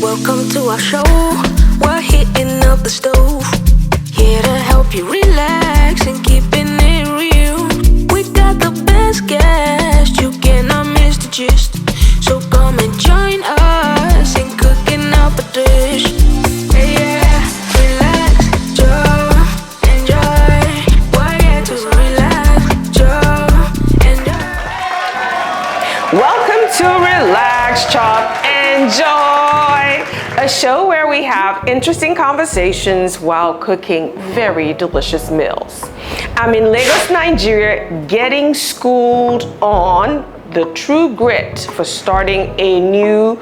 Welcome to our show. We're heating up the stove. Here to help you relax and keeping it real. We got the best guest. You cannot miss the gist. So come and join us in cooking up a dish. Hey, yeah, relax, just enjoy. We're here to relax, just enjoy. Welcome to Relax, Chop, Enjoy, a show where we have interesting conversations while cooking very delicious meals. I'm in Lagos, Nigeria, getting schooled on the true grit for starting a new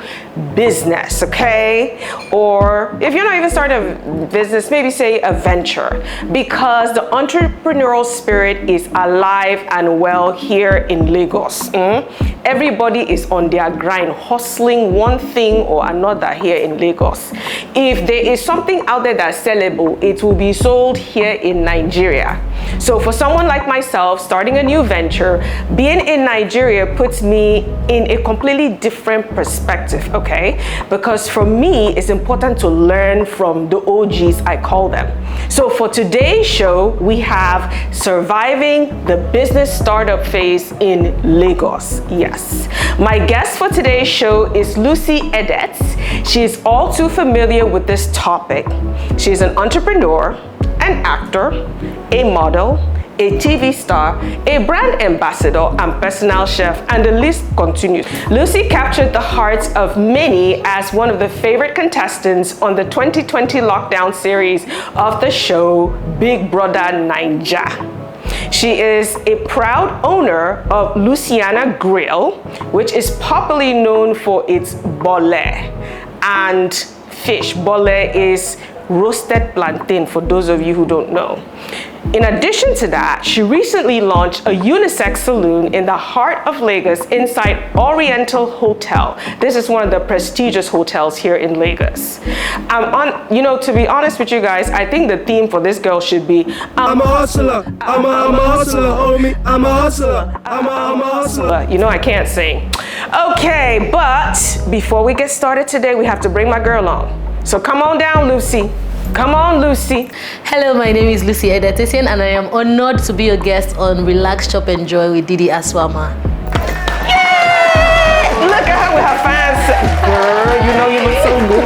business, okay? Or if you're not even starting a business, maybe say a venture, because the entrepreneurial spirit is alive and well here in Lagos. Everybody is on their grind, hustling one thing or another here in Lagos. If there is something out there that's sellable, it will be sold here in Nigeria. So for someone like myself, starting a new venture, being in Nigeria puts me in a completely different perspective, okay? Because for me, it's important to learn from the OGs, I call them. So for today's show, we have surviving the business startup phase in Lagos. Yes. My guest for today's show is Lucy Edet. She is all too familiar with this topic. She is an entrepreneur, an actor, a model, a TV star, a brand ambassador, and personal chef, and the list continues. Lucy captured the hearts of many as one of the favorite contestants on the 2020 lockdown series of the show Big Brother Naija. She is a proud owner of Lucianas Grill, which is popularly known for its bolle and fish. Bolle is roasted plantain, for those of you who don't know. In addition to that, she recently launched a unisex salon in the heart of Lagos inside Oriental Hotel. This is one of the prestigious hotels here in Lagos. To be honest with you guys, I think the theme for this girl should be I'm a hustler, I'm a hustler, homie, I'm a hustler, I'm a hustler. You know I can't sing. Okay, but before we get started today, we have to bring my girl on. So come on down, Lucy. Come on, Lucy. Hello, my name is Lucy Edet, Essien, and I am honored to be a guest on Relax, Chop, Enjoy with Dee Dee Asuamah. Yay! Look at her with her fans. Girl, you know you look so good.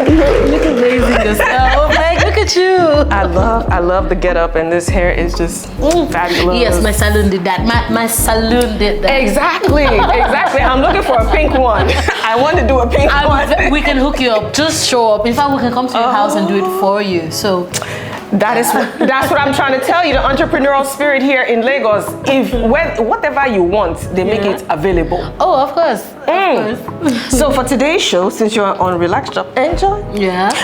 You look amazing yourself. Like, look at you. I love the get up, and this hair is just fabulous. Yes, my salon did that. My salon did that. Exactly. I'm looking for a pink one. I want to do a pink one. We can hook you up. Just show up. In fact, we can come to your house and do it for you. So that's what I'm trying to tell you. The entrepreneurial spirit here in Lagos. Whatever you want, they make it available. Oh, of course. So for today's show, since you're on Relax, Chop, Enjoy,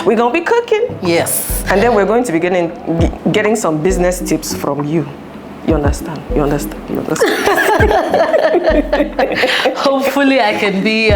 we're gonna be cooking. Yes. And then we're going to be getting some business tips from you. You understand? Hopefully I can be,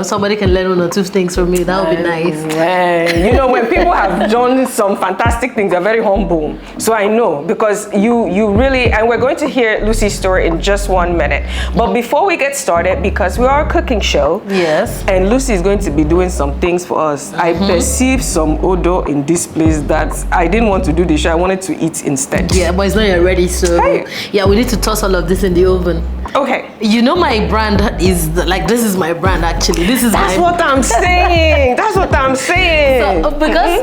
somebody can learn one or two things from me. That would be nice. When people have done some fantastic things, they're very humble. So I know, because you really, and we're going to hear Lucy's story in just 1 minute. But before we get started, because we are a cooking show, yes, and Lucy is going to be doing some things for us. I perceive some odor in this place that I didn't want to do the show. I wanted to eat instead. Yeah, but it's not yet ready. So yeah, we need to toss all of this in the oven. Okay. You know my brand is this is my brand actually. That's what I'm saying. So,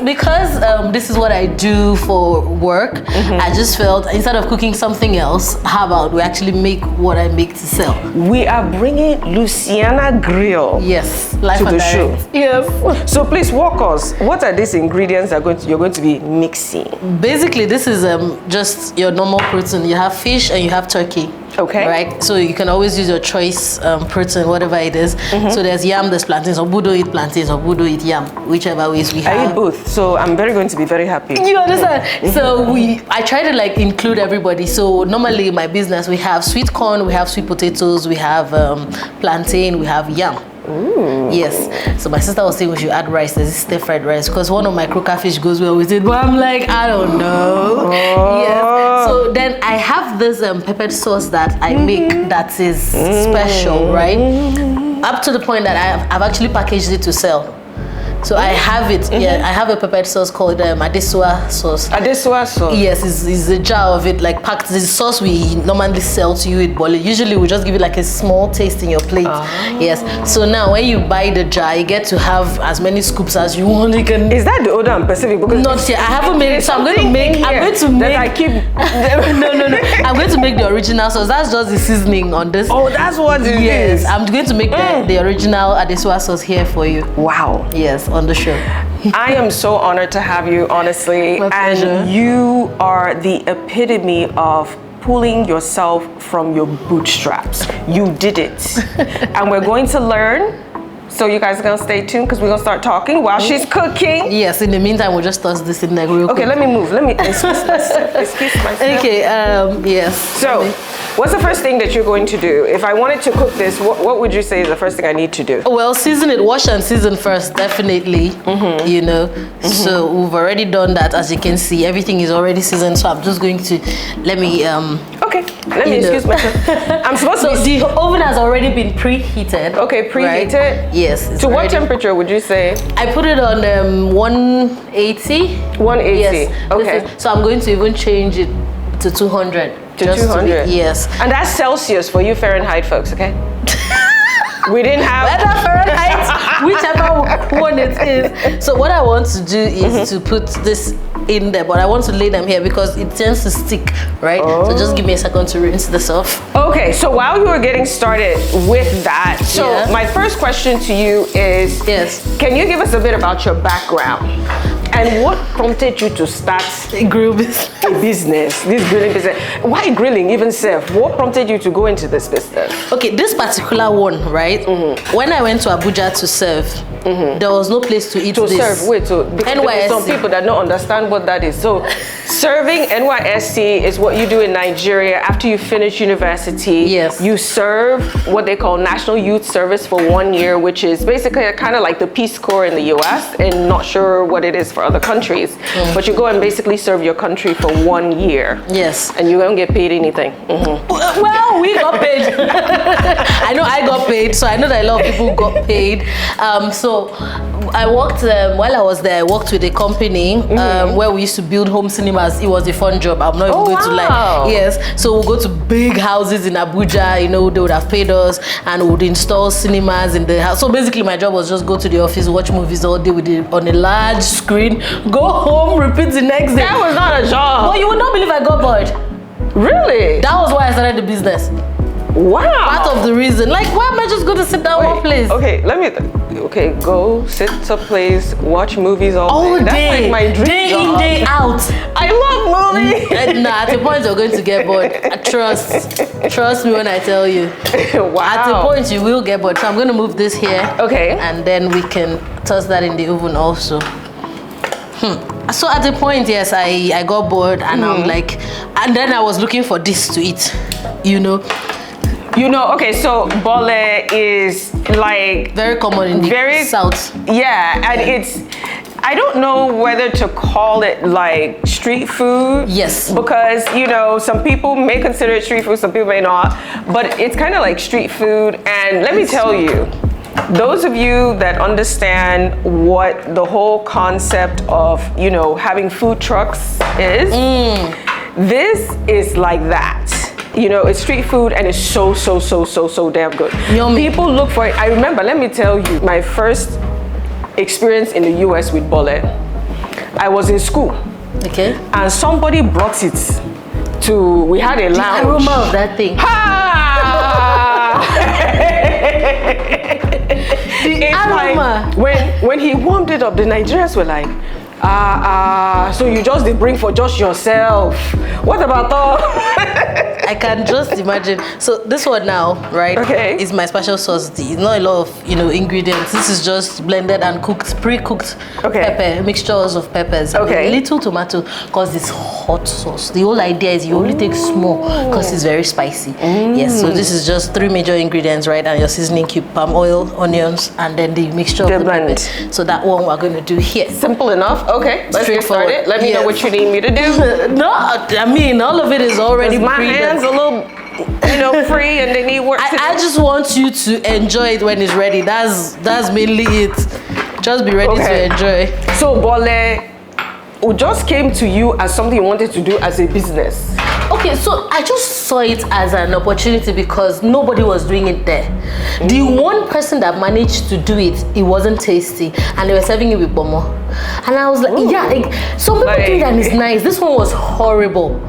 because this is what I do for work, I just felt instead of cooking something else, how about we actually make what I make to sell? We are bringing Lucianas Grill. Yes, to the show. Yes. So please walk us. What are these ingredients you're going to be mixing? Basically, this is just your normal protein. You have fish and you have turkey. Okay. Right? So you can always use your choice protein, whatever it is. So there's yam, there's plantains, or Budo eat plantains, or Budo eat yam, whichever ways we have. I eat both, so I'm going to be very happy. You understand? So I try to include everybody. So normally in my business, we have sweet corn, we have sweet potatoes, we have plantain, we have yam. Ooh. Yes. So my sister was saying we should add rice. There's this stir-fried rice because one of my croaker fish goes well with it. But I'm like, I don't know. Oh. Yes. So then I have this peppered sauce that I make that is special, right? Up to the point that I've actually packaged it to sell. So I have it. Yeah, I have a peppered sauce called Adesua sauce. Adesua sauce. Yes, it's a jar of it, like packed. This sauce we normally sell to you at Bolle. Usually we just give you like a small taste in your plate. Yes. So now when you buy the jar, you get to have as many scoops as you want. You can. Is that the order on Pacific? Because not yet. I haven't made it. So I'm going to make. No. I'm going to make the original sauce. That's just the seasoning on this. Oh, that's what it is. Yes, I'm going to make the original Adesua sauce here for you. Wow. Yes. On the show. I am so honored to have you, honestly. My pleasure. And you are the epitome of pulling yourself from your bootstraps. You did it. And we're going to learn. So you guys are going to stay tuned because we're going to start talking while she's cooking. Yes, in the meantime, we'll just toss this in there real quick. Okay, let me move. Let me excuse myself. Okay, yes. So, what's the first thing that you're going to do? If I wanted to cook this, what would you say is the first thing I need to do? Well, season it, wash and season first, definitely. You know, so we've already done that. As you can see, everything is already seasoned. So I'm just going to let me. Okay, let me excuse myself. I'm supposed to. So the oven has already been preheated. Okay, preheated. Right? Yes. To what temperature would you say? I put it on 180. 180. Yes. Okay. So I'm going to even change it to 200. To 200. Yes. And that's Celsius for you Fahrenheit folks, okay? We didn't have whether Fahrenheit, whichever one it is. So what I want to do is to put this in there, but I want to lay them here because it tends to stick, right? So just give me a second to rinse this off. Okay, so while you were getting started with that, so my first question to you is, can you give us a bit about your background? And what prompted you to start a grill business? This grilling business. Why grilling even, Seth? What prompted you to go into this business? Okay, this particular one, right? When I went to Abuja to serve, there was no place to eat this. Serve, wait, so NYSC. Some people that don't understand what that is. So serving NYSC is what you do in Nigeria after you finish university. Yes. You serve what they call National Youth Service for 1 year, which is basically kind of like the Peace Corps in the US, and not sure what it is for other countries. But you go and basically serve your country for 1 year. Yes. And you don't get paid anything. Well, we got paid. I know I got paid, so I know that a lot of people got paid. So I worked, while I was there, I worked with a company where we used to build home cinemas. It was a fun job. I'm not even going to lie. Yes. So we'll go to big houses in Abuja, you know, they would have paid us and we would install cinemas in the house. So basically my job was just go to the office, watch movies all day with it on a large screen, go home, repeat the next day. That was not a job. Well, you would not believe I got bored. Really? That was why I started the business. Wow. Part of the reason. Like, why am I just going to sit down one place? Okay, okay, go sit to place, watch movies all day. That's like my dream day job. in, day out. I love movies. Nah, at the point you're going to get bored. Trust me when I tell you. Wow. At the point you will get bored. So I'm going to move this here. Okay. And then we can toss that in the oven also. So at the point, yes, I got bored and I'm like, and then I was looking for this to eat, you know. Okay, so Bolle is like very common in the south. Yeah, and it's, I don't know whether to call it like street food. Yes. Because, you know, some people may consider it street food, some people may not. But it's kind of like street food. And let me tell you, those of you that understand what the whole concept of, you know, having food trucks is, this is like that. You know, it's street food and it's so damn good. Yummy. People look for it. I remember, let me tell you, my first experience in the US with Bolle. I was in school. Okay. And somebody brought it to, we had a lounge. The aroma of that thing. The aroma. Like, when he warmed it up, the Nigerians were like, so you just did bring for just yourself. What about all? I can just imagine. So this one now, right? Okay. Is my special sauce. It's not a lot of, you know, ingredients. This is just blended and cooked, pre-cooked pepper, mixtures of peppers. Okay. A little tomato, because it's hot sauce. The whole idea is you only take small because it's very spicy. Yes. So this is just 3 major ingredients, right? And your seasoning cube, palm oil, onions, and then the mixture of the pepper. So that one we're going to do here. Simple enough. Okay. Let's get started. Let me know what you need me to do. No, I mean all of it is already my hands a little free and they need work. I just want you to enjoy it when it's ready. That's mainly it. Just be ready to enjoy. So Bolle just came to you as something you wanted to do as a business. Okay, so I just saw it as an opportunity because nobody was doing it there. The one person that managed to do it, it wasn't tasty, and they were serving it with bomo. And I was like, some people think that it's nice. This one was horrible.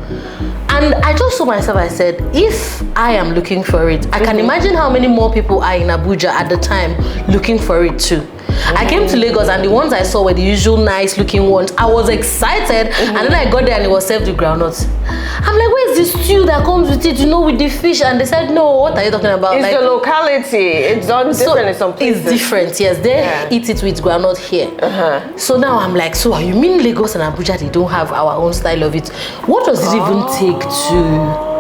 And I just saw myself, I said, if I am looking for it, I can imagine how many more people are in Abuja at the time looking for it too. I came to Lagos and the ones I saw were the usual nice looking ones. I was excited and then I got there and it was served with groundnuts. I'm like, where's the stew that comes with it, with the fish? And they said, no, what are you talking about? It's the locality. It's done different in some places. It's different, yes. They eat it with groundnut here. So now I'm like, so you mean Lagos and Abuja, they don't have our own style of it? What does it even take to...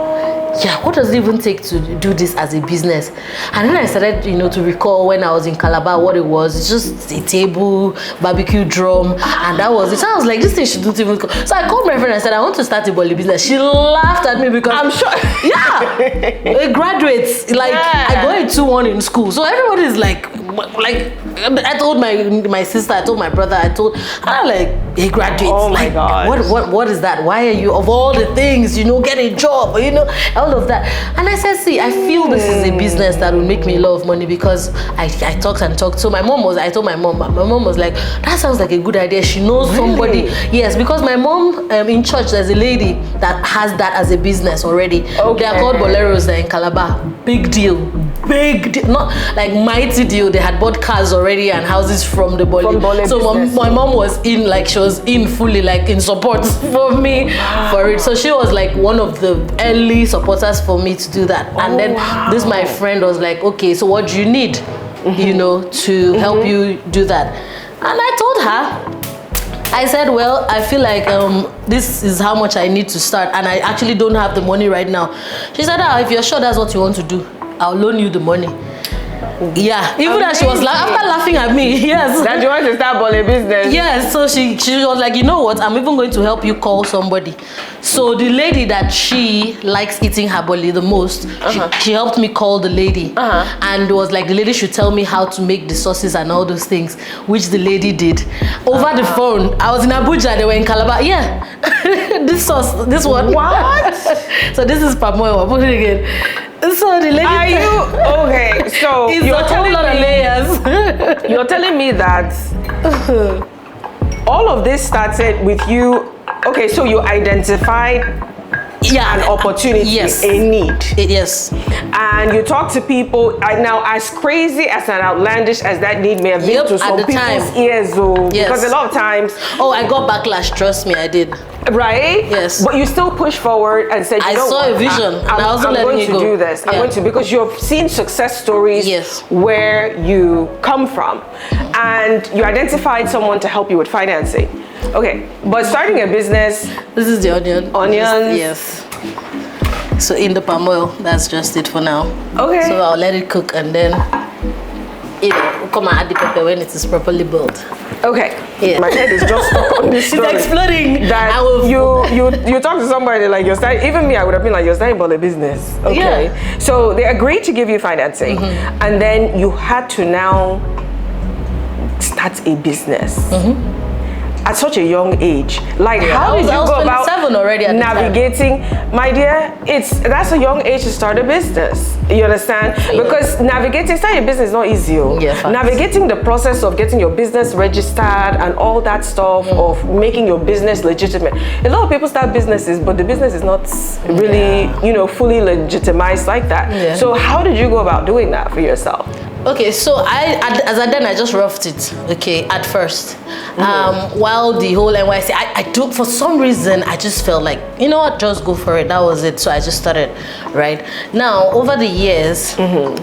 what does it even take to do this as a business? And then I started, to recall when I was in Calabar what it was. It's just a table, barbecue drum, and that was it. So I was like, this thing shouldn't even go. So I called my friend and I said, I want to start a Bolle business. She laughed at me because I'm sure. A graduate, I got a 2-1 in school. So everybody is like I told my sister, I told my brother, I'm like, a graduate. Oh my God. What is that? Why are you, of all the things, get a job, all of that. And I said, see, I feel this is a business that will make me a lot of money because I talked and talked. So I told my mom was like, that sounds like a good idea. She knows somebody. Yes, because my mom in church, there's a lady that has that as a business already. Okay. They are called Boleros in Calabar. Big deal. Not like mighty deal. They had bought cars already and houses from the Bolle. So my mom was in, she was in fully, in support for me for it. So she was like one of the early supporters for me to do that. And then this my friend was like, okay, so what do you need, to help you do that? And I told her, I said, well, I feel like this is how much I need to start and I actually don't have the money right now. She said, if you're sure that's what you want to do, I'll loan you the money. Yeah, even as she was after laughing at me, yes. That you want to start Bolle business. Yes, so she was like, you know what, I'm even going to help you call somebody. So the lady that she likes eating her Bolle the most, she helped me call the lady. And was like, the lady should tell me how to make the sauces and all those things, which the lady did. Over the phone, I was in Abuja, they were in Calabar. Yeah, this sauce, this one. What? So this is palm oil, I'll put it again. So the lady... Are you... Okay, so you're telling me... layers. You're telling me that all of this started with you... Okay, so you identified an opportunity, a need. Yes. And you talk to people, now as crazy as an outlandish as that need may have been to some people's ears, because a lot of times... Oh, I got backlash, trust me, I did. Right? Yes. But you still push forward and said, I saw a vision and I wasn't letting it go. I'm going to do this. I'm going to, because you've seen success stories where you come from and you identified someone to help you with financing. Okay, but starting a business... This is the onion. Onions. Yes. So in the palm oil, that's just it for now. Okay. So I'll let it cook and then we'll come and add the pepper when it is properly boiled. Okay. Yeah. My head is just stuck on this story. It's exploding. That you talk to somebody like you're starting, even me, I would have been like, you're starting Bolle business. Okay. Yeah. So they agreed to give you financing and then you had to now start a business. At such a young age, how did you go about already at navigating? My dear, that's a young age to start a business. You understand? Because starting a business is not easy. Navigating the process of getting your business registered and all that stuff of making your business legitimate. A lot of people start businesses, but the business is not really, fully legitimized like that. So how did you go about doing that for yourself? Okay, so I just roughed it, at first. While the whole NYC, I took, for some reason, I just felt like, you know what, just go for it. That was it. So I just started, right? Now, over the years,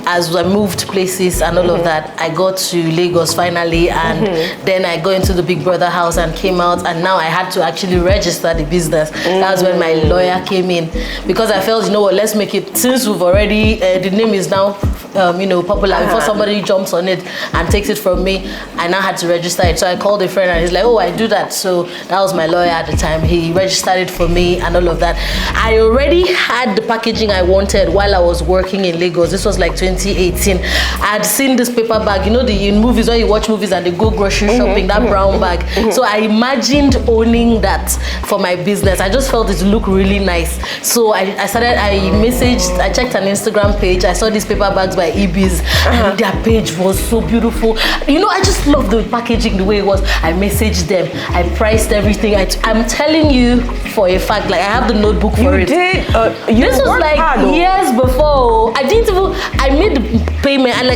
as I moved places and all of that, I got to Lagos finally, and then I got into the Big Brother house and came out, and now I had to actually register the business. That's when my lawyer came in, because I felt, you know what, let's make it, since we've already, the name is now popular, before somebody jumps on it and takes it from me, I now had to register it. So I called a friend and he's like, oh, I do that. So that was my lawyer at the time. He registered it for me and all of that. I already had the packaging I wanted while I was working in Lagos. This was like 2018. I had seen this paper bag, in movies, when you watch movies and they go grocery shopping, that brown bag. So I imagined owning that for my business. I just felt it looked really nice. So I checked an Instagram page. I saw these paper bags by Ibis, and their page was so beautiful. I just love the packaging, the way it was. I messaged them. I priced everything. I'm telling you for a fact, like I have the notebook for it. This was like years before. I made the payment and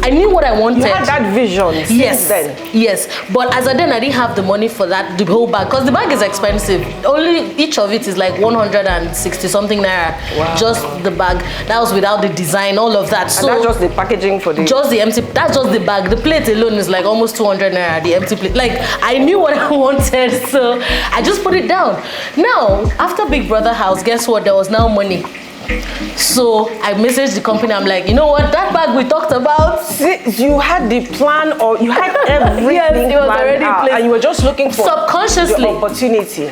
I knew what I wanted. You had that vision. Yes. But as then, I didn't have the money for that, the whole bag, because the bag is expensive. Only each of it is like 160 something naira. Wow. Just the bag. That was without the design, all of that. So and that's just the packaging for the. Just the empty. That's just the bag. The plate alone is like almost 200 naira. The empty plate. Like I knew what I wanted, so I just put it down. Now after Big Brother House, guess what? There was now money. So I messaged the company. I'm like, you know what? That bag we talked about. You had the plan, or you had everything yes, it was already out, and you were just looking for subconsciously the opportunity.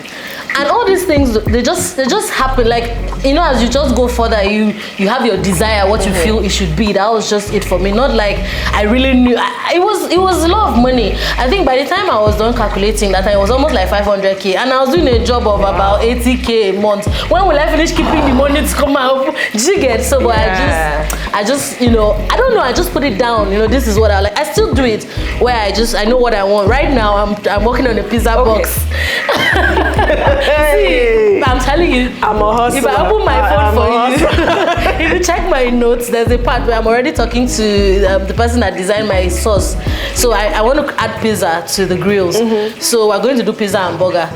And all these things, they just happen. Like, as you just go further, you have your desire, what you feel it should be. That was just it for me. Not like I really knew. It was a lot of money. I think by the time I was done calculating that, it was almost like 500k, and I was doing a job of about 80k a month. When will I finish keeping the money to come out? Did you get? So, but I just, I don't know. I just put it down. This is what I like. I still do it where I know what I want. Right now, I'm working on a pizza box. See, I'm telling you, I'm a hustler. If I open my phone for you, if you check my notes, there's a part where I'm already talking to the person that designed my sauce. So I want to add pizza to the grills. So we're going to do pizza and burger.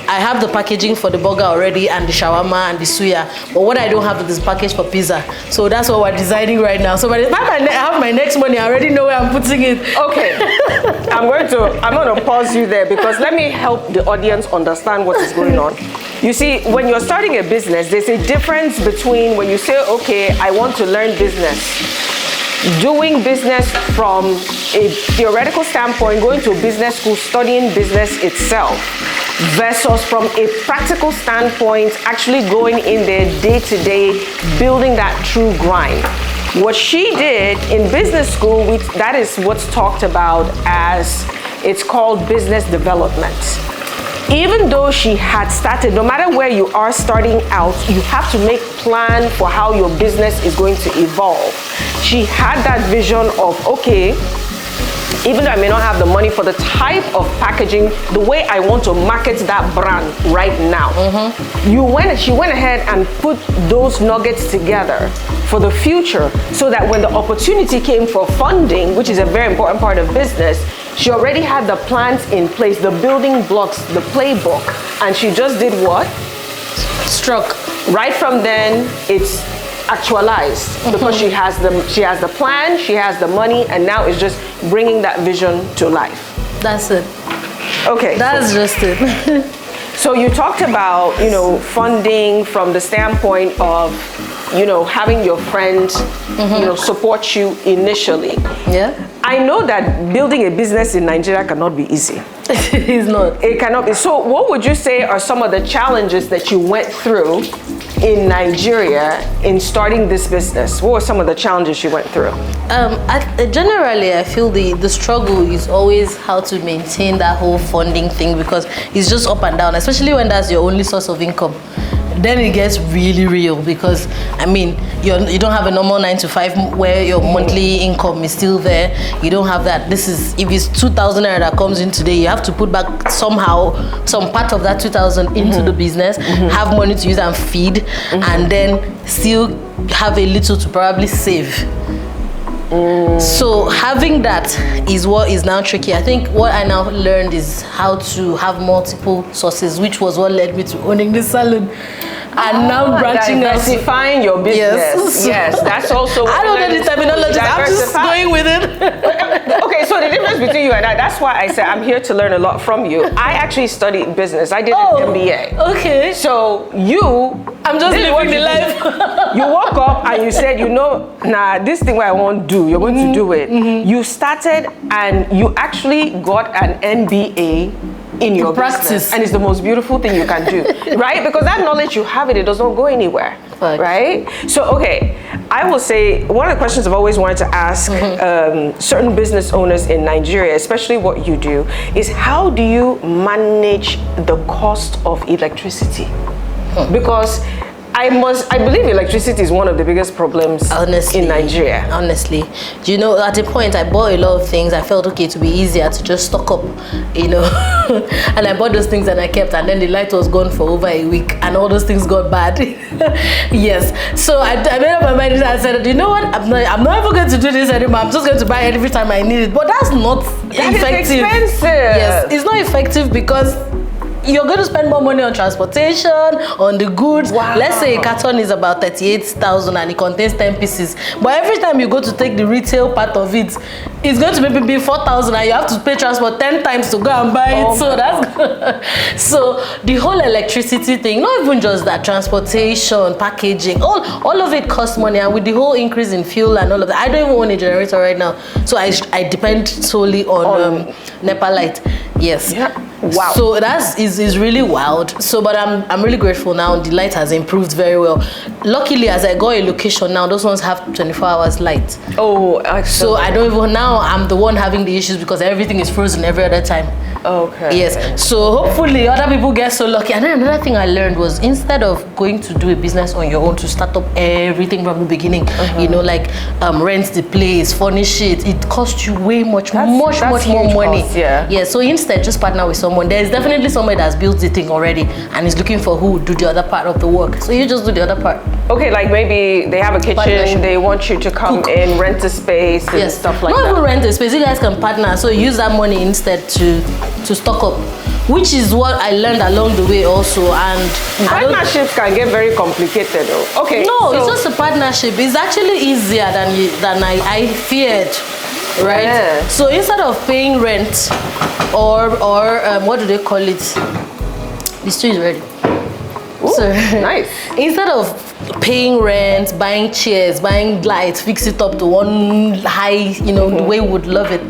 I have the packaging for the burger already, and the shawarma and the suya. But what I don't have is this package for pizza. So that's what we're designing right now. So by the time I have my next money, I already know where I'm putting it. Okay. I'm going to pause you there, because let me help the audience understand what is going on. You see, when you're starting a business, there's a difference between when you say, okay, I want to learn business. Doing business from a theoretical standpoint, going to a business school, studying business itself, versus from a practical standpoint, actually going in there day to day, building that true grind. What she did in business school, that is what's talked about as, it's called business development. Even though she had started, no matter where you are starting out, you have to make plan for how your business is going to evolve. She had that vision of, okay, even though I may not have the money for the type of packaging, the way I want to market that brand right now. She went ahead and put those nuggets together for the future, so that when the opportunity came for funding, which is a very important part of business, she already had the plans in place, the building blocks, the playbook, and she just did what? Struck. Right from then, it's actualized, because she has the plan, she has the money, and now it's just bringing that vision to life. That's it. Okay. That's just it. So you talked about, funding from the standpoint of, having your friends, support you initially. Yeah. I know that building a business in Nigeria cannot be easy. It's not. It cannot be. So what would you say are some of the challenges that you went through in Nigeria in starting this business? What were some of the challenges you went through? Generally, I feel the struggle is always how to maintain that whole funding thing, because it's just up and down, especially when that's your only source of income. Then it gets really real, because you don't have a normal 9 to 5 where your monthly income is still there. You don't have that. If it's 2,000 naira that comes in today, you have to put back somehow some part of that 2,000 into the business, have money to use and feed, and then still have a little to probably save. So having that is what is now tricky. I think what I now learned is how to have multiple sources, which was what led me to owning this salon. And now branching out. Diversifying your business. Yes, that's also. I don't know the terminology. I'm just going with it. Okay, so So the difference between you and I, that's why I said I'm here to learn a lot from you. I actually studied business. I did an MBA. Okay. So I'm just living the life. You woke up and you said, this thing where I won't do, you're going to do it. You started and you actually got an MBA in your practice, business. And it's the most beautiful thing you can do, right? Because that knowledge you have it does not go anywhere, right? So, okay, I will say one of the questions I've always wanted to ask certain business owners in Nigeria, especially what you do, is how do you manage the cost of electricity? Because I believe electricity is one of the biggest problems in Nigeria. Honestly, at a point I bought a lot of things. I felt okay to be easier to just stock up, and I bought those things and I kept, and then the light was gone for over a week, and all those things got bad. Yes, so I made up my mind and I said, you know what? I'm not ever going to do this anymore. I'm just going to buy it every time I need it. But that's not effective. Expensive. Yes, it's not effective because you're going to spend more money on transportation, on the goods. Wow. Let's say a carton is about 38,000 and it contains 10 pieces. But every time you go to take the retail part of it, it's going to maybe be 4,000 and you have to pay transport 10 times to go and buy it. So that's so the whole electricity thing, not even just that, transportation, packaging, all of it costs money. And with the whole increase in fuel and all of that, I don't even own a generator right now. So I depend solely on NEPA light. Yes. Yeah. Wow. So that is really wild. So, but I'm really grateful now. The light has improved very well. Luckily, as I got a location now, those ones have 24 hours light. Oh, excellent. So I don't even, now I'm the one having the issues because everything is frozen every other time. Okay. Yes. So hopefully other people get so lucky. And then another thing I learned was instead of going to do a business on your own to start up everything from the beginning, like rent the place, furnish it, it costs you way much more money. Cost, yeah. Yeah. So instead, just partner with someone. There's definitely somebody that's built the thing already and is looking for who would do the other part of the work. So you just do the other part. Okay, like maybe they have a kitchen, they want you to come in, rent a space and stuff like that. Not even rent a space, you guys can partner. So use that money instead to stock up, which is what I learned along the way also. And partnerships can get very complicated though. Okay. No, it's just a partnership. It's actually easier than I feared. Right? Yeah. So instead of paying rent or what do they call it? The stew is ready. Ooh, so, nice. Instead of paying rent, buying chairs, buying lights, fix it up to one high, the way we would love it.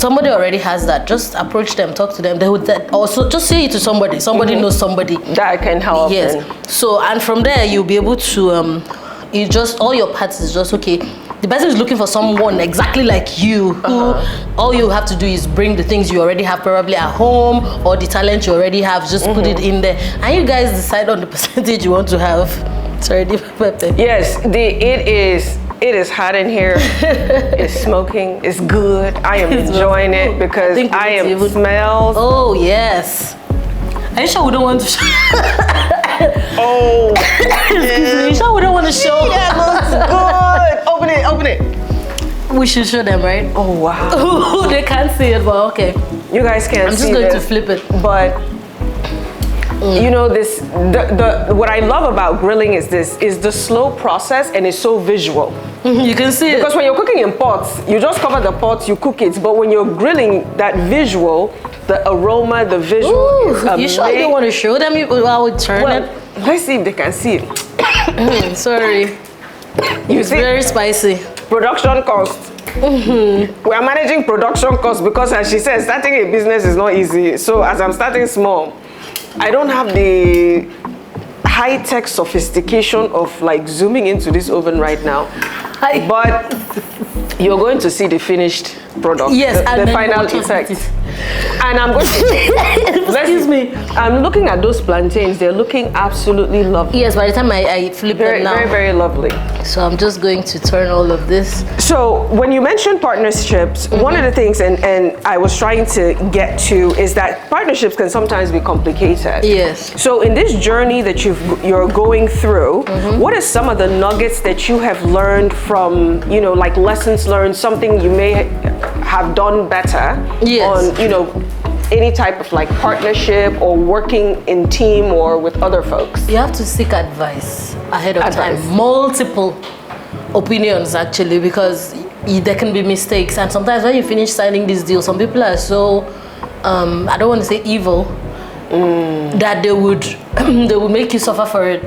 Somebody already has that. Just approach them, talk to them. They would also just say it to somebody. Somebody knows somebody that can help. Yes. Then. So, and from there you'll be able to you just, all your parts is just okay. The person is looking for someone exactly like you who all you have to do is bring the things you already have probably at home or the talent you already have, just put it in there and you guys decide on the percentage you want to have. Sorry, yes, it is hot in here. It's smoking. It's good. I am enjoying it because I am smells. Oh yes. Are you sure we don't want to show? Oh, excuse me. You sure we don't want to show? Yeah, looks good. Open it. We should show them, right? Oh wow. They can't see it, but okay. You guys can't see it. I'm just going to flip it. But this what I love about grilling is the slow process and it's so visual. You can see it. Because when you're cooking in pots, you just cover the pots, you cook it. But when you're grilling, that visual, the aroma, the visual is amazing. You sure you don't want to show them while we turn it? Let's see if they can see it. Sorry. It's very spicy. Production cost. We are managing production costs because, as she said, starting a business is not easy. So as I'm starting small, I don't have the high-tech sophistication of like zooming into this oven right now. But you're going to see the finished product. Yes, the final effect. And I'm going to excuse me. I'm looking at those plantains. They're looking absolutely lovely. Yes, by the time I flip them now. Very, very lovely. So I'm just going to turn all of this. So when you mentioned partnerships, one of the things, and I was trying to get to, is that partnerships can sometimes be complicated. Yes. So in this journey that you're going through, what are some of the nuggets that you have learned from, like lessons learned, something you may have done better on, any type of like partnership or working in team or with other folks? You have to seek advice ahead of time. Multiple opinions actually, because there can be mistakes, and sometimes when you finish signing this deal, some people are so I don't want to say evil, that they would make you suffer for it.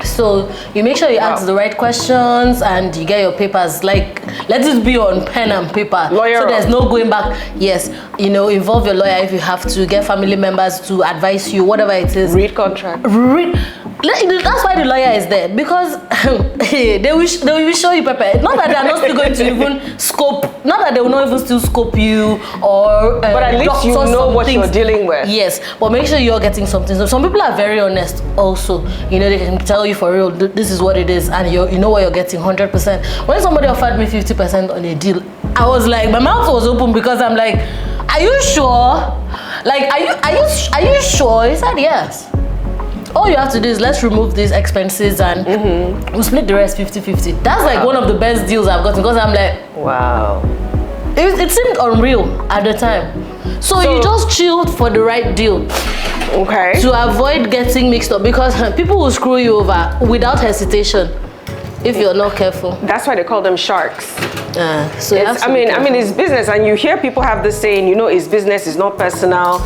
So you make sure you ask the right questions and you get your papers. Like, let it be on pen and paper. Lawyer. So there's no going back. Yes, involve your lawyer if you have to. Get family members to advise you, whatever it is. Read contract. That's why the lawyer is there, because they will show you paper. Not that they're not still going to even scope. Not that they will not even still scope you or. But at least you know what you're dealing with. Yes, but make sure you're getting something. So some people are very honest. Also, they can tell you for real, this is what it is, and you know what you're getting 100%. When somebody offered me 50% on a deal, I was like, my mouth was open, because I'm like, are you sure? Like, are you sure? He said yes. All you have to do is let's remove these expenses and we'll split the rest 50-50. That's like one of the best deals I've gotten, because I'm like, wow. It seemed unreal at the time. So you just chilled for the right deal. Okay. To avoid getting mixed up, because people will screw you over without hesitation if you're not careful. That's why they call them sharks. So I mean, it's business, and you hear people have this saying, it's business, it's not personal.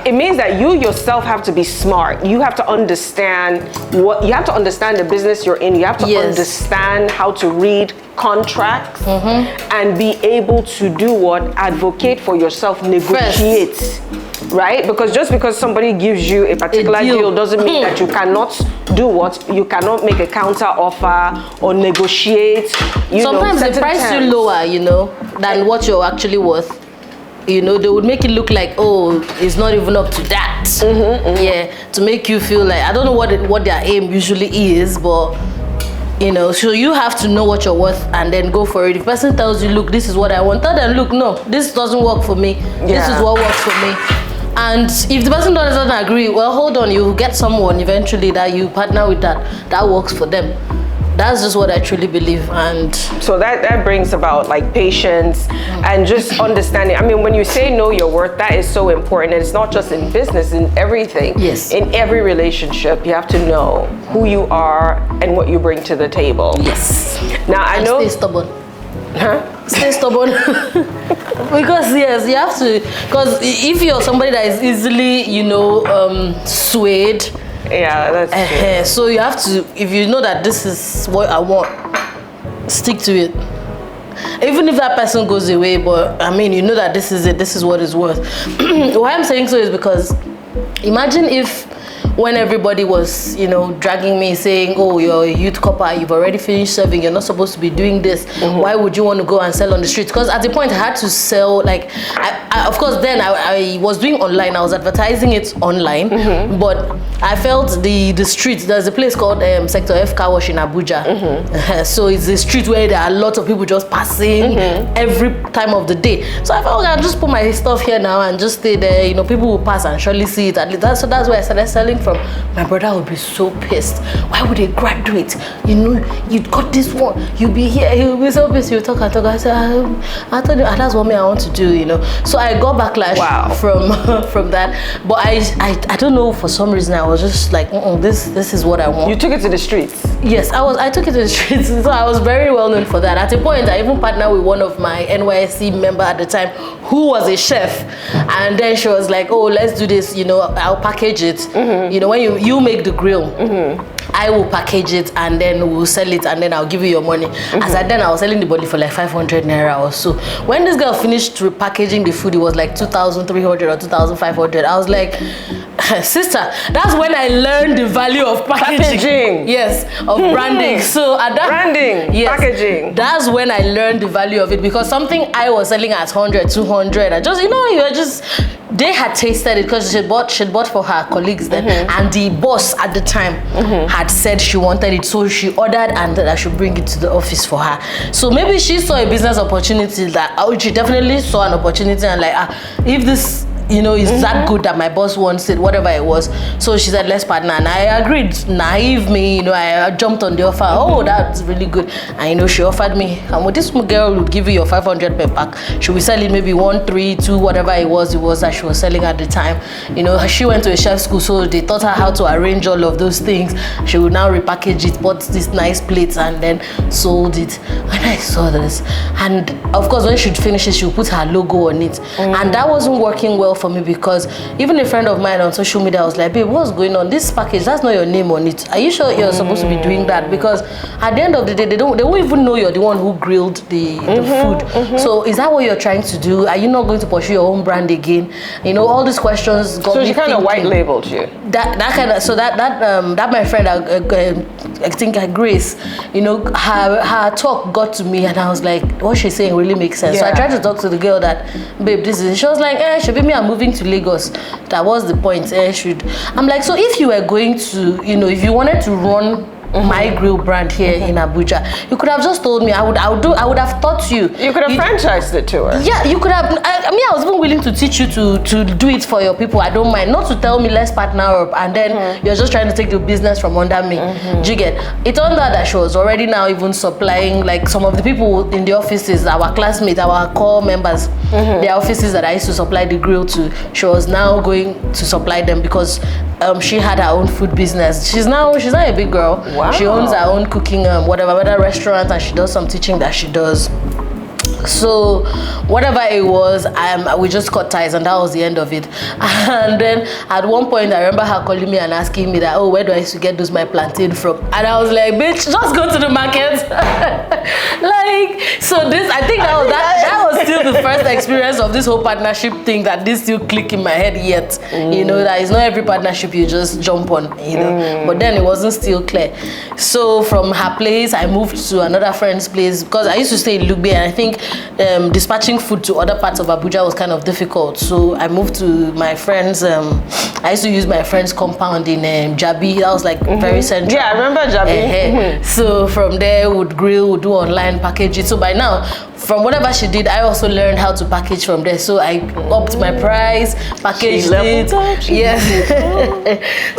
It means that you yourself have to be smart. You have to understand the business you're in. You have to understand how to read contracts and be able to do what? Advocate for yourself, negotiate. First. Right? Because just because somebody gives you a particular deal doesn't mean that you cannot do what? You cannot make a counter offer or negotiate. Sometimes they price you lower, than what you're actually worth. They would make it look like, oh, it's not even up to that. Yeah, to make you feel like, I don't know what their aim usually is, but so you have to know what you're worth and then go for it. If the person tells you, look, this is what I want, tell them, look, no, this doesn't work for me. This is what works for me. And if the person doesn't agree, well, hold on, you get someone eventually that you partner with that works for them. That's just what I truly believe. And so that brings about like patience and just understanding. I mean, when you say know your worth, that is so important. And it's not just in business, in everything. Yes. In every relationship, you have to know who you are and what you bring to the table. Yes. Now I know. Stay stubborn. Huh? Stay stubborn. Because yes, you have to. Because if you're somebody that is easily, swayed. Yeah, that's true. So you have to, if you know that this is what I want, stick to it. Even if that person goes away, but I mean, you know that this is it, this is what it's worth. Why I'm saying so is because imagine if when everybody was, dragging me saying, oh, you're a youth copper, you've already finished serving, you're not supposed to be doing this. Why would you want to go and sell on the street? Because at the point I had to sell, like, I of course then I was doing online, I was advertising it online, but I felt the street, there's a place called Sector F Car Wash in Abuja. So it's a street where there are lots of people just passing every time of the day. So I felt, okay, I'll just put my stuff here now and just stay there. People will pass and surely see it. So that's where I started selling from. My brother would be so pissed. Why would they graduate? You got this one. You'll be here. He'll be so pissed. He'll talk and talk. I said, I told you, that's what I want to do. So I got backlash from that. But I don't know, for some reason I was just like, this is what I want. You took it to the streets. Yes, I took it to the streets. So I was very well known for that. At a point, I even partnered with one of my NYSC member at the time, who was a chef, and then she was like, oh, let's do this. I'll package it. When you make the grill, I will package it and then we'll sell it and then I'll give you your money. As I was selling the body for like 500 naira or so. When this girl finished repackaging the food, it was like 2,300 or 2,500. I was like, sister, that's when I learned the value of packaging. Yes, of branding. So at that branding, packaging. That's when I learned the value of it, because something I was selling at 100, 200, I just, they had tasted it because she bought for her colleagues then, and the boss at the time had said she wanted it, so she ordered and that I should bring it to the office for her. So maybe she saw a business opportunity that she definitely saw an opportunity and like, if this is that good that my boss wants it, whatever it was. So she said, let's partner. And I agreed. Naive me, I jumped on the offer. Oh, that's really good. And, she offered me, and with this girl would give you your 500 per pack. She would sell it maybe 1, 3, 2, whatever it was that she was selling at the time. She went to a chef school, so they taught her how to arrange all of those things. She would now repackage it, bought these nice plates, and then sold it. When I saw this, and of course, when she'd finish it, she would put her logo on it. And that wasn't working well for me, because even a friend of mine on social media was like, babe, what's going on? This package, that's not your name on it. Are you sure you're supposed to be doing that? Because at the end of the day, they won't even know you're the one who grilled the food. So is that what you're trying to do? Are you not going to pursue your own brand again? All these questions got me So she kind of white labeled you. That my friend, I think Grace, her talk got to me, and I was like, what she's saying really makes sense. So I tried to talk to the girl that, babe, this is. She was like, should be me. I'm moving to Lagos. That was the point. I'm like, so if you were going to, if you wanted to run my grill brand here in Abuja, you could have just told me. I would have taught you. You could have franchised it to her. Yeah, you could have. I was even willing to teach you to do it for your people. I don't mind. Not to tell me let's partner up, and then you're just trying to take the business from under me. Do you get? It turned out that she was already now even supplying, like, some of the people in the offices, our classmates, our core members, their offices that I used to supply the grill to. She was now going to supply them, because she had her own food business. She's not a big girl. Wow. She owns her own cooking, whether restaurant, and she does some teaching that she does. So whatever it was, we just cut ties, and that was the end of it. And then at one point, I remember her calling me and asking me that, oh, where do I used to get my plantain from? And I was like, bitch, just go to the market. I think that was still the first experience of this whole partnership thing that didn't still click in my head yet. That it's not every partnership you just jump on, But then it wasn't still clear. So from her place, I moved to another friend's place, because I used to stay in Lugbe, and I think dispatching food to other parts of Abuja was kind of difficult. So I moved to my friend's, I used to use my friend's compound in Jabi. That was like very central. Yeah, I remember Jabi. So from there, would grill, would do online, package it. So by now, from whatever she did, I also learned how to package from there. So I upped my price, packaged it. Yes.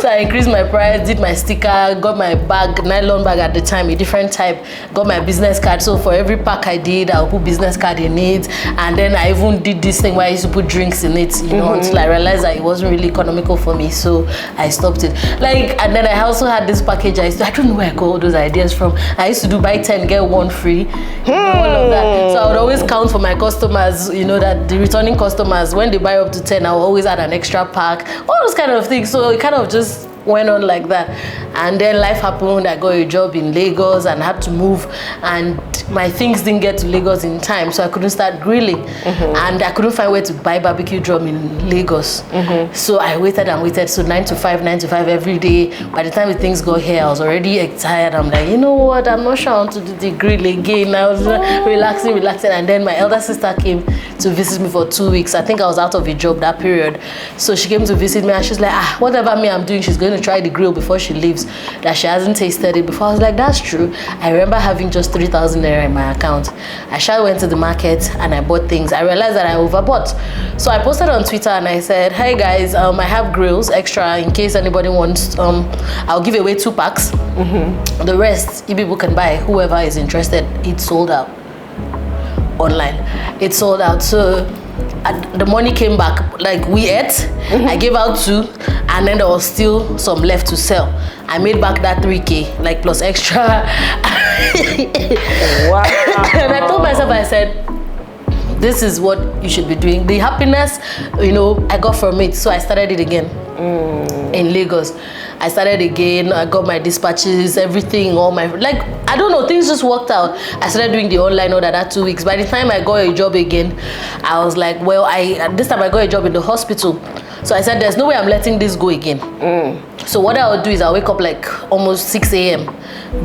So I increased my price, did my sticker, got my bag, nylon bag at the time, a different type, got my business card. So for every pack I did, I'll put business card in it. And then I even did this thing where I used to put drinks in it, until I realized that it wasn't really economical for me. So I stopped it. And then I also had this package. I don't know where I got all those ideas from. I used to do buy 10, get 1 free. All of that. So I would always count for my customers, that the returning customers, when they buy up to 10, I will always add an extra pack, all those kind of things. So it kind of just went on like that. And then life happened. I got a job in Lagos and had to move, and my things didn't get to Lagos in time, so I couldn't start grilling. And I couldn't find where to buy barbecue drum in Lagos. So I waited and waited. So 9 to 5 every day. By the time the things got here, I was already tired. I'm like, you know what, I'm not sure I want to do the grill again. I was relaxing, and then my elder sister came to visit me for 2 weeks. I think I was out of a job that period. So she came to visit me, and she's like, whatever I'm doing, she's going to try the grill before she leaves, that she hasn't tasted it before. I was like, that's true. I remember having just 3,000 naira in my account. I went to the market and I bought things. I realized that I overbought. So I posted on Twitter and I said, hey guys, I have grills extra in case anybody wants. I'll give away 2 packs. The rest, you people can buy. Whoever is interested. It's sold out online. It's sold out. So the money came back, like we ate. I gave out 2, and then there was still some left to sell. I made back that 3K, like plus extra. Wow. And I told myself, I said, this is what you should be doing. The happiness, I got from it. So I started it again in Lagos. I started again. I got my dispatches, everything, I don't know, things just worked out. I started doing the online order that 2 weeks. By the time I got a job again, I was like, well, this time I got a job in the hospital. So I said, there's no way I'm letting this go again. So what I'll do is I'll wake up like almost 6 a.m.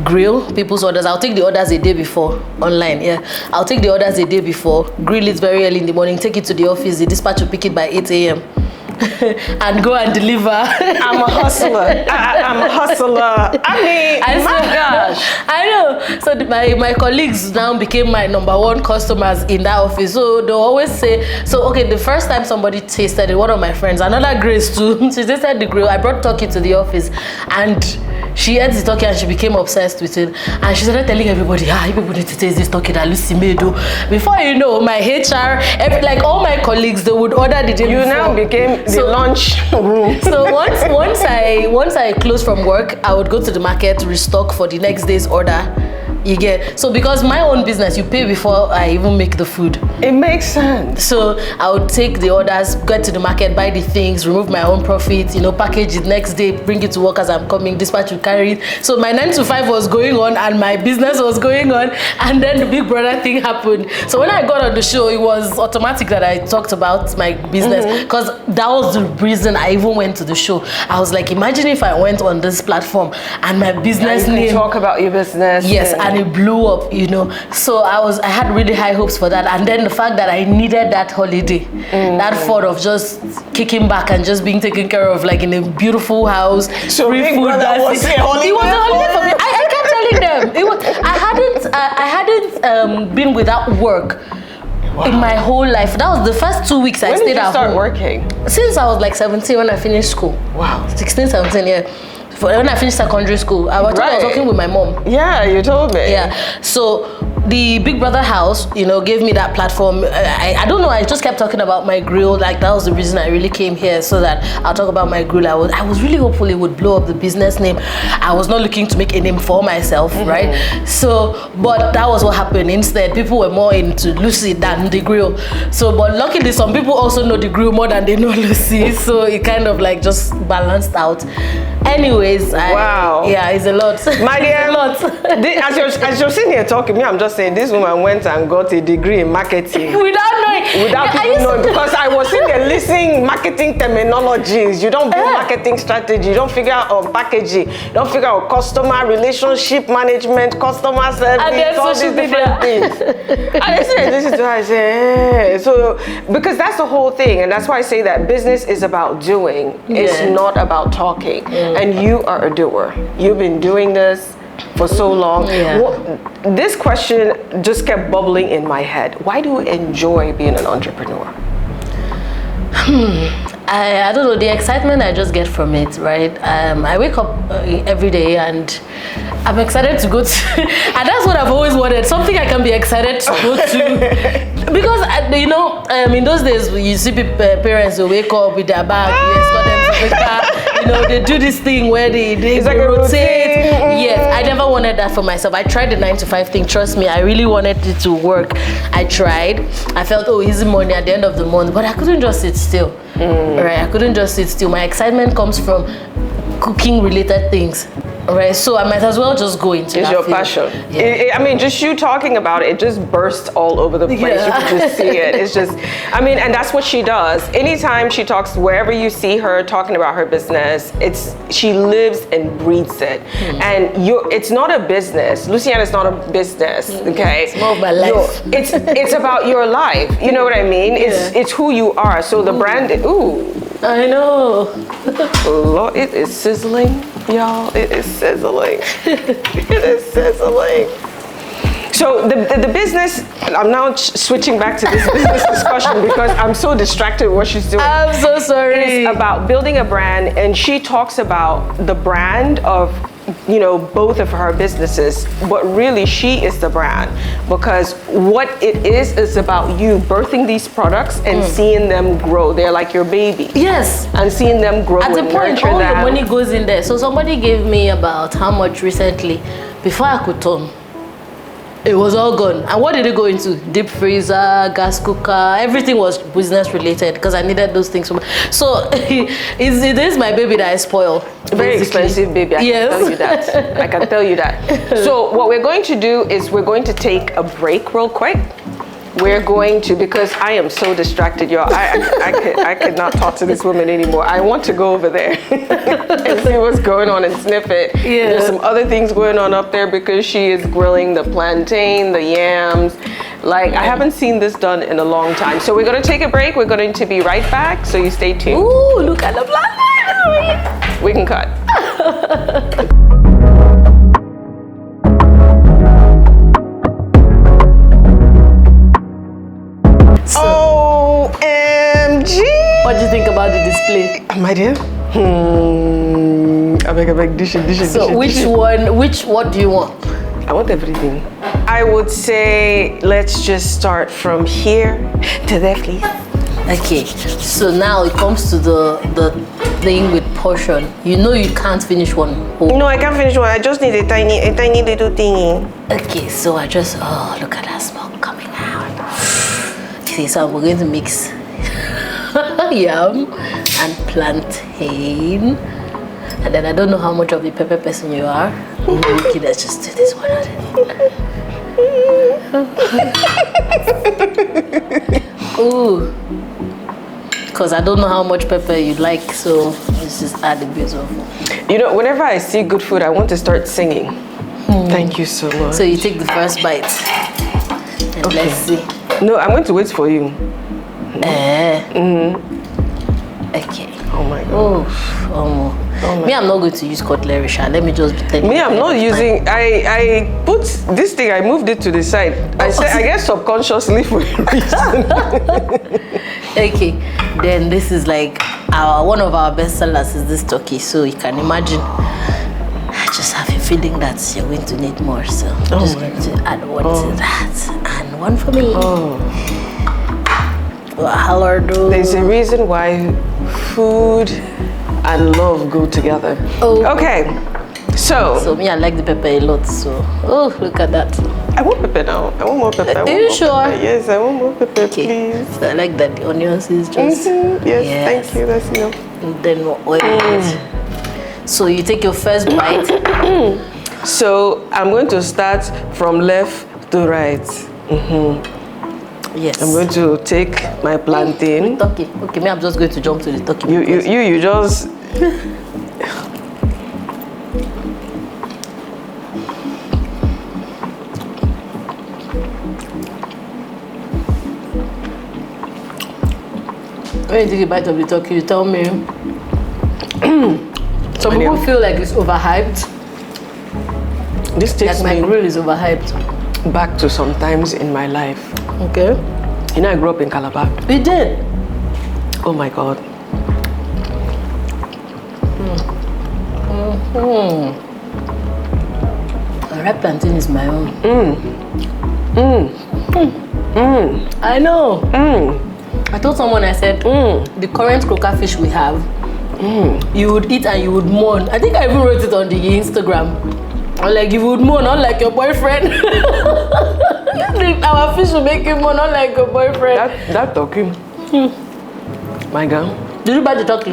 grill people's orders. I'll take the orders a day before online. I'll take the orders a day before, grill it very early in the morning, take it to the office. The dispatch will pick it by 8 a.m. and go and deliver. I'm a hustler. I'm a hustler. I mean, gosh. I know. So my colleagues now became my number one customers in that office. So they always say, so okay, the first time somebody tasted it, one of my friends, another Grace too, she tasted the grill. I brought turkey to the office and she ate the turkey and she became obsessed with it. And she started telling everybody, people need to taste this turkey that Lucy made. Before you know, my HR, like all my colleagues, they would order the day before. You now became the lunch room. So once I closed from work, I would go to the market to restock for the next day's order. You get, so because my own business, you pay before I even make the food. It makes sense. So I would take the orders, get to the market, buy the things, remove my own profit, package it next day, bring it to work as I'm coming, dispatch will carry it. So my 9 to 5 was going on and my business was going on, and then the Big Brother thing happened. So when I got on the show, it was automatic that I talked about my business, because that was the reason I even went to the show. I was like, imagine if I went on this platform and my business name, talk about your business. Yes, and it blew up, So I had really high hopes for that. And then the fact that I needed that holiday, that thought of just kicking back and just being taken care of, like in a beautiful house, so free food. Was it was a holiday for me. I kept telling them, I hadn't been without work. Wow. In my whole life. That was the first 2 weeks I stayed at home. When did you start working? Since I was like 17 when I finished school. Wow. 16, 17, yeah. When I finished secondary school, I was working with my mom. Yeah, you told me. Yeah. So the Big Brother house, gave me that platform. I don't know, I just kept talking about my grill. Like that was the reason I really came here, so that I'll talk about my grill. I was really hopeful it would blow up the business name. I was not looking to make a name for myself, right? So, but that was what happened. Instead, people were more into Lucy than the grill. So, but luckily, some people also know the grill more than they know Lucy. So it kind of like just balanced out. Anyways, wow. Yeah, it's a lot. My dear, a lot. As you're sitting here talking, I'm just saying this woman went and got a degree in marketing. Without knowing. Without people knowing, because I was in there listening marketing terminologies. You don't build marketing strategy. You don't figure out on packaging. You don't figure out customer relationship management, customer service, all these different things. And I said, this is what I say. So, because that's the whole thing. And that's why I say that business is about doing. It's not about talking. And you are a doer. You've been doing this for so long. This question just kept bubbling in my head. Why do you enjoy being an entrepreneur? I don't know, the excitement I just get from it, right? I wake up every day and I'm excited to go to, and that's what I've always wanted, something I can be excited to go to. Because, in those days, you see parents will wake up with their bag, you escort them to the car, they do this thing where they rotate. Yes, I never wanted that for myself. I tried the 9 to 5 thing, trust me, I really wanted it to work. I tried. I felt, easy money at the end of the month, but I couldn't just sit still. Right, I couldn't just sit still. My excitement comes from cooking related things. Right, so I might as well just go into it's that your field. Passion. Yeah. Just you talking about it just bursts all over the place. You can just see it. It's just, and that's what she does. Anytime she talks, wherever you see her talking about her business, she lives and breathes it. And it's not a business. Luciana is not a business. Okay, it's more of my life. It's about your life. You know what I mean? It's who you are. So the brand. I know. Lord, it is sizzling, y'all. It is sizzling. It is sizzling. So the business, I'm now switching back to this business discussion because I'm so distracted with what she's doing. I'm so sorry. It's about building a brand, and she talks about the brand of both of her businesses, but really she is the brand, because what it is about you birthing these products and seeing them grow. They're like your baby. Yes. And seeing them grow. At the point, all the money goes in there. So somebody gave me about how much recently before I could turn. It was all gone. And what did it go into? Deep freezer, gas cooker, everything was business related because I needed those things. So it is my baby that I spoil. Very expensive baby, I can tell you that. I can tell you that. So what we're going to do is we're going to take a break real quick. we're going to, because I am so distracted, y'all. I could not talk to this woman anymore. I want to go over there and see what's going on and sniff it. Yeah. There's some other things going on up there because she is grilling the plantain, the yams. Like, I haven't seen this done in a long time. So we're going to take a break. We're going to be right back. So you stay tuned. Ooh, look at the plantain. We can cut. OMG! What do you think about the display? My dear? I beg, dish it. So what do you want? I want everything. I would say let's just start from here to there, please. Okay, so now it comes to the thing with portion. You know you can't finish one whole. No, I can't finish one. I just need a tiny little thingy. Okay, so I just, oh, look at that smoke coming out. Okay, so we're going to mix yam and plantain. And then I don't know how much of a pepper person you are. Okay, let's just do this one. Ooh. Because I don't know how much pepper you like, so let's just add a bit of. You know, whenever I see good food, I want to start singing. Thank you so much. So you take the first bite. And let's see. No, I'm going to wait for you. Okay. Oh my God. Oh, me, I'm not going to use cutlery, Sha. Let me just be telling you. Me, I'm not using. I put this thing. I moved it to the side. I said, I guess subconsciously for a reason. Okay. Then this is like one of our best sellers is this turkey. So you can imagine. I just have a feeling that you're going to need more. So I'm just going to add one to that and one for me. Hello, dude. There's a reason why food and love go together. Okay, so me, I like the pepper a lot. So look at that. I want pepper now. I want more pepper. Are you sure? Pepper. Yes, I want more pepper, please. So I like that the onions is just. Yes, thank you. That's enough. And then oil. So you take your first bite. So I'm going to start from left to right. Yes. I'm going to take my plantain. Turkey. Okay, me, I'm just going to jump to the turkey. You just. When you take a bite of the turkey, you tell me. Some people feel like it's overhyped. This takes like my me grill is overhyped. back to some times in my life. Okay. You know, I grew up in Calabar. We did. Oh my God. Red plantain is my own. I know. I told someone, I said, the current croaker fish we have, you would eat and you would mourn. I think I even wrote it on the Instagram. Like, you would mourn, unlike your boyfriend. Our fish will make you mourn, unlike your boyfriend. That turkey. My girl. Did you buy the turkey?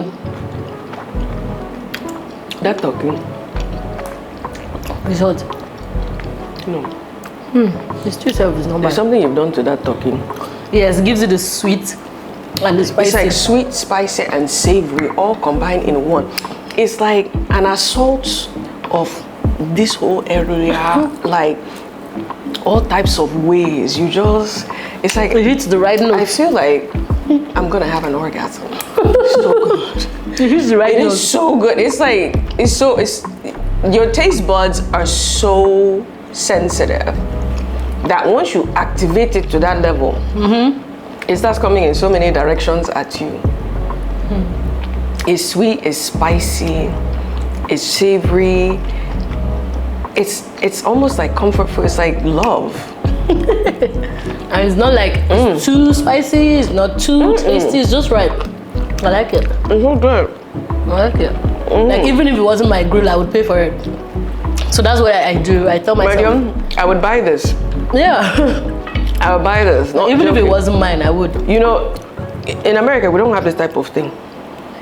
That turkey. It's hot. No. The stew itself is not bad. There's something you've done to that turkey. Yes, it gives you the sweet and the spicy. It's like sweet, spicy, and savory all combined in one. It's like an assault of this whole area, like all types of ways. You just, it's like it hits the right note. I feel like I'm gonna have an orgasm. It's so good. It hits the right It note. is so good. It's like your taste buds are so sensitive that once you activate it to that level, it starts coming in so many directions at you. It's sweet, it's spicy, it's savory. It's almost like comfort food. It's like love. And it's not like it's too spicy, it's not too tasty, it's just right. I like it. It's so good. I like it. Like, even if it wasn't my grill, I would pay for it. So that's what I do. I tell myself, Medium, I would buy this. yeah. I would buy this. Not Even if it joking. wasn't mine, I would. You know, in America, we don't have this type of thing.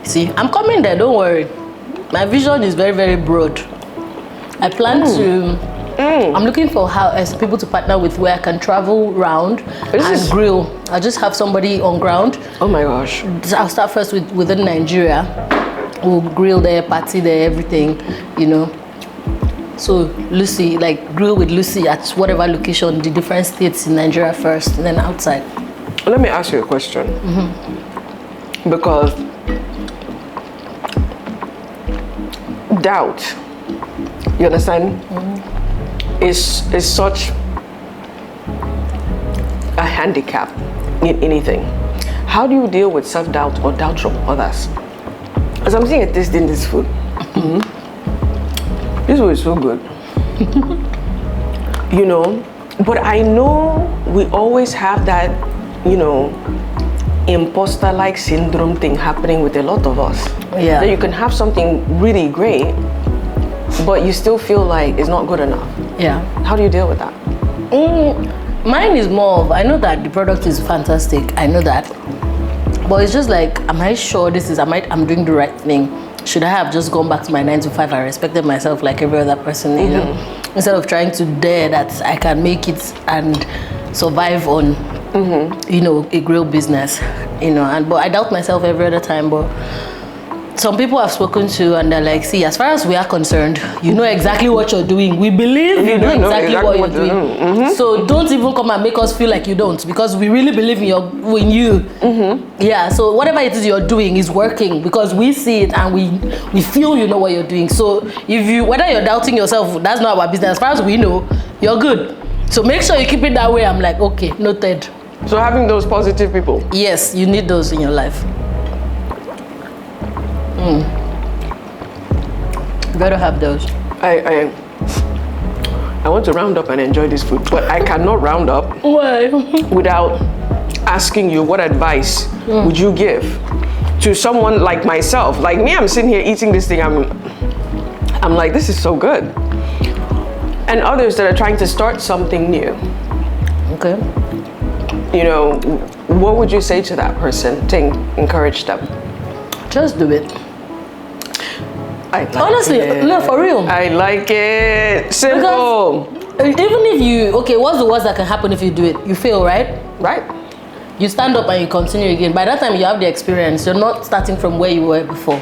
See, I'm coming there, don't worry. My vision is very, very broad. I plan to I'm looking for people to partner with where I can travel around and grill. I just have somebody on ground. Oh my gosh. I'll start first within Nigeria. We'll grill there, party there, everything, you know. So Lucy, like grill with Lucy at whatever location, the different states in Nigeria first, and then outside. Let me ask you a question. Because doubt, you understand, is such a handicap in anything. How do you deal with self-doubt or doubt from others? As I'm seeing it tasting this food, this food is so good. You know, but I know we always have that, you know, imposter-like syndrome thing happening with a lot of us. Yeah. That you can have something really great, but you still feel like it's not good enough. Yeah. How do you deal with that? Mine is more of, I know that the product is fantastic, I know that. But it's just like, am I sure I'm doing the right thing? Should I have just gone back to my 9 to 5 and respected myself like every other person, you know? Instead of trying to dare that I can make it and survive on, you know, a grill business, you know. But I doubt myself every other time. But some people I've spoken to and they're like, see, as far as we are concerned, you know exactly what you're doing. We believe you know exactly what you're doing. So don't even come and make us feel like you don't, because we really believe in you. Yeah, so whatever it is you're doing is working because we see it and we feel you know what you're doing. So whether you're doubting yourself, that's not our business. As far as we know, you're good. So make sure you keep it that way. I'm like, okay, noted. So having those positive people. Yes, you need those in your life. You better have those. I want to round up and enjoy this food, but I cannot round up Why? without asking you what advice would you give to someone like myself? Like me, I'm sitting here eating this thing, I'm like, this is so good. And others that are trying to start something new. Okay. You know, what would you say to that person to encourage them? Just do it. I like Honestly, it. no, for real. I like it. Simple. Because even if what's the worst that can happen if you do it? You fail, right? Right. You stand up and you continue again. By that time, you have the experience. You're not starting from where you were before.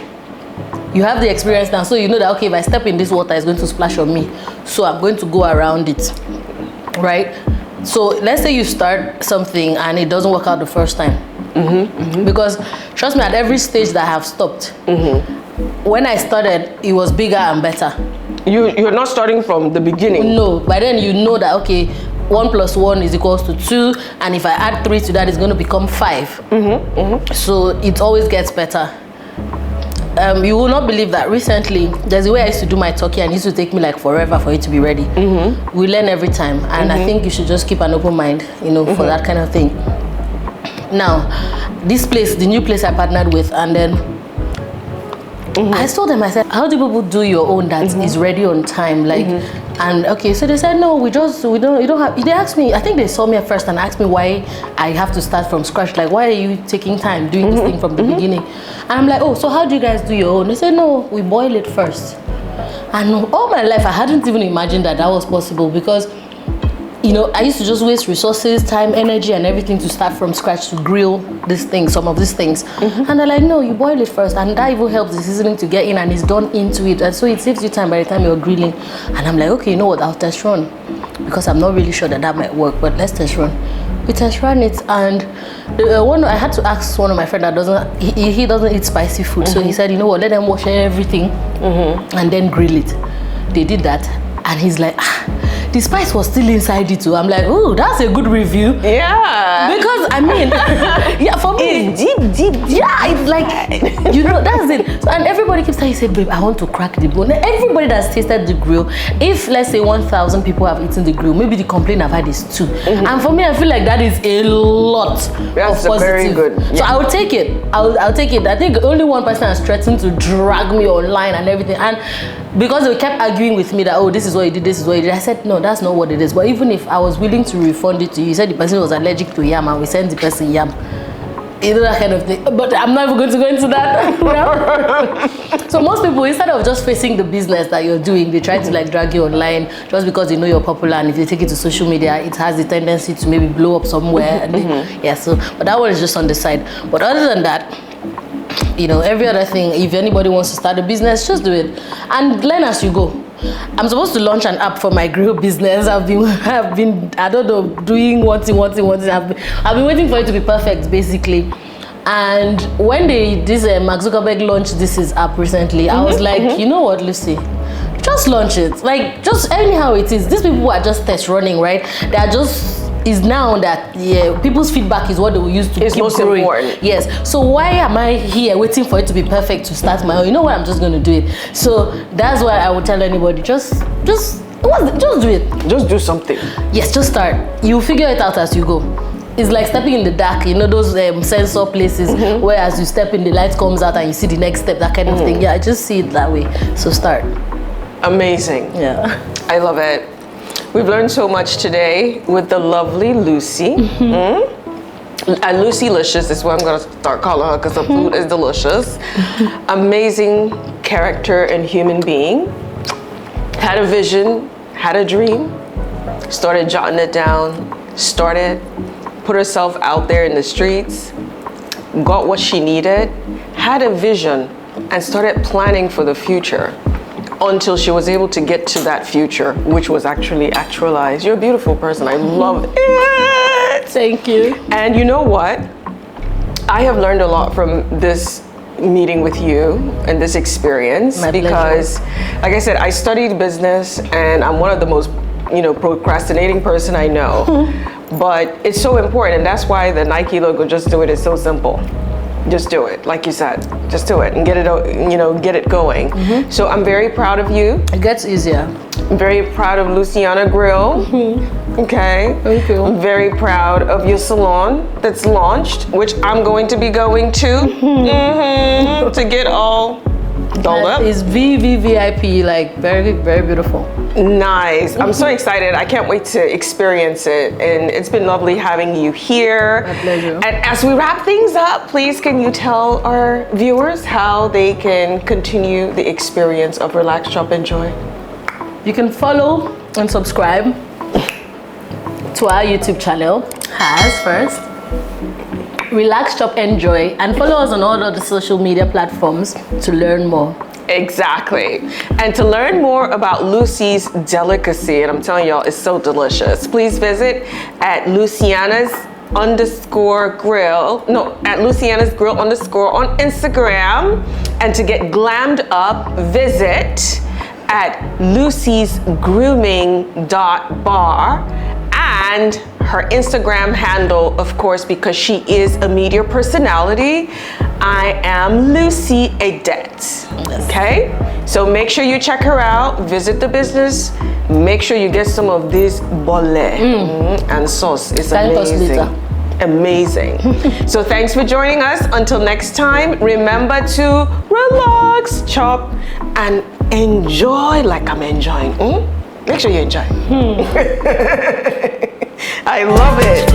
You have the experience now, so you know that, okay, if I step in this water, it's going to splash on me. So I'm going to go around it, right? So let's say you start something and it doesn't work out the first time. Because trust me, at every stage that I have stopped, when I started, it was bigger and better. You're not starting from the beginning. No, by then you know that, okay, 1 + 1 is equals to 2, and if I add 3 to that, it's going to become 5. So it always gets better. You will not believe that recently, there's a way I used to do my turkey and it used to take me like forever for it to be ready. We learn every time, and I think you should just keep an open mind, you know, for that kind of thing. Now, this place, the new place I partnered with, and then I told them, I said, how do people do your own that is ready on time? Like, and okay, so they said, no, you don't have, they asked me, I think they saw me at first and asked me why I have to start from scratch. Like, why are you taking time doing this thing from the beginning? And I'm like, oh, so how do you guys do your own? They said, no, we boil it first. And all my life, I hadn't even imagined that was possible, because you know, I used to just waste resources, time, energy, and everything to start from scratch to grill this thing, some of these things. And they're like, no, you boil it first, and that even helps the seasoning to get in and it's done into it, and so it saves you time by the time you're grilling. And I'm like, okay, you know what, I'll test run, because I'm not really sure that might work, but let's test run. We test ran it, and I had to ask one of my friends that he doesn't eat spicy food, so he said, you know what, let them wash everything and then grill it. They did that, and he's like, the spice was still inside it too. I'm like, oh, that's a good review. Yeah. Because I mean, yeah, for me, it's deep. yeah, it's like, you know, that's it. So, and everybody keeps saying, babe, I want to crack the bone. Everybody that's tasted the grill, if let's say 1,000 people have eaten the grill, maybe the complaint I've had is 2. And for me, I feel like that is a lot That's of positive. very good. Yeah. So I will take it. I'll take it. I think only one person has threatened to drag me online and everything. And because they kept arguing with me that, oh, this is what you did, this is what you did. I said, no, that's not what it is. But even if I was willing to refund it to you, you said the person was allergic to yam and we sent the person yam. You know, that kind of thing. But I'm not even going to go into that. You know? So most people, instead of just facing the business that you're doing, they try to like drag you online just because they know you're popular, and if they take it to social media, it has the tendency to maybe blow up somewhere. And yeah, so, but that one is just on the side. But other than that, you know, every other thing, if anybody wants to start a business, just do it. And learn as you go. I'm supposed to launch an app for my grill business. I've been, I don't know, doing one thing. I've been waiting for it to be perfect, basically. And when Mark Zuckerberg launched this app recently, I was like, you know what, Lucy? Just launch it. Like, just anyhow it is. These people are just test running, right? They are just, is now that people's feedback is what they will use to keep growing. Important. Yes. So why am I here waiting for it to be perfect to start my own? You know what? I'm just going to do it. So that's why I would tell anybody, just do it. Just do something. Yes, just start. You'll figure it out as you go. It's like stepping in the dark, you know, those sensor places where as you step in, the light comes out and you see the next step, that kind of thing. Yeah, I just see it that way. So start. Amazing. Yeah. I love it. We've learned so much today with the lovely Lucy. And Lucy-licious is what I'm going to start calling her because the food is delicious. Amazing character and human being. Had a vision, had a dream, started jotting it down, put herself out there in the streets, got what she needed, had a vision, and started planning for the future until she was able to get to that future, which was actually actualized. You're a beautiful person. I love it. Thank you. And you know what? I have learned a lot from this meeting with you and this experience. My because, pleasure. Like I said, I studied business and I'm one of the most, procrastinating person I know. But it's so important, and that's why the Nike logo, just do it, is so simple. Just do it, like you said. Just do it and get it, get it going. So I'm very proud of you. It gets easier. I'm very proud of Lucianas Grill. Okay. Thank you. I'm very proud of your salon that's launched, which I'm going to be going to to get all dolled up. It's VVVIP, like very, very beautiful. Nice. I'm so excited. I can't wait to experience it. And it's been lovely having you here. My pleasure. And as we wrap things up, please can you tell our viewers how they can continue the experience of Relax, Shop, Enjoy? You can follow and subscribe to our YouTube channel, first. Relax, Shop, Enjoy, and follow us on all other social media platforms to learn more. Exactly. And to learn more about Lucy's delicacy, and I'm telling y'all, it's so delicious, please visit at Lucianas Grill. No, at Lucianas Grill _ on Instagram. And to get glammed up, visit at lucysgrooming.bar. And her Instagram handle, of course, because she is a media personality, I am Lucy Edet. Okay? So make sure you check her out, visit the business, make sure you get some of this bolle and sauce. It's amazing. Amazing. So thanks for joining us. Until next time, remember to relax, chop, and enjoy like I'm enjoying. Make sure you enjoy. I love it.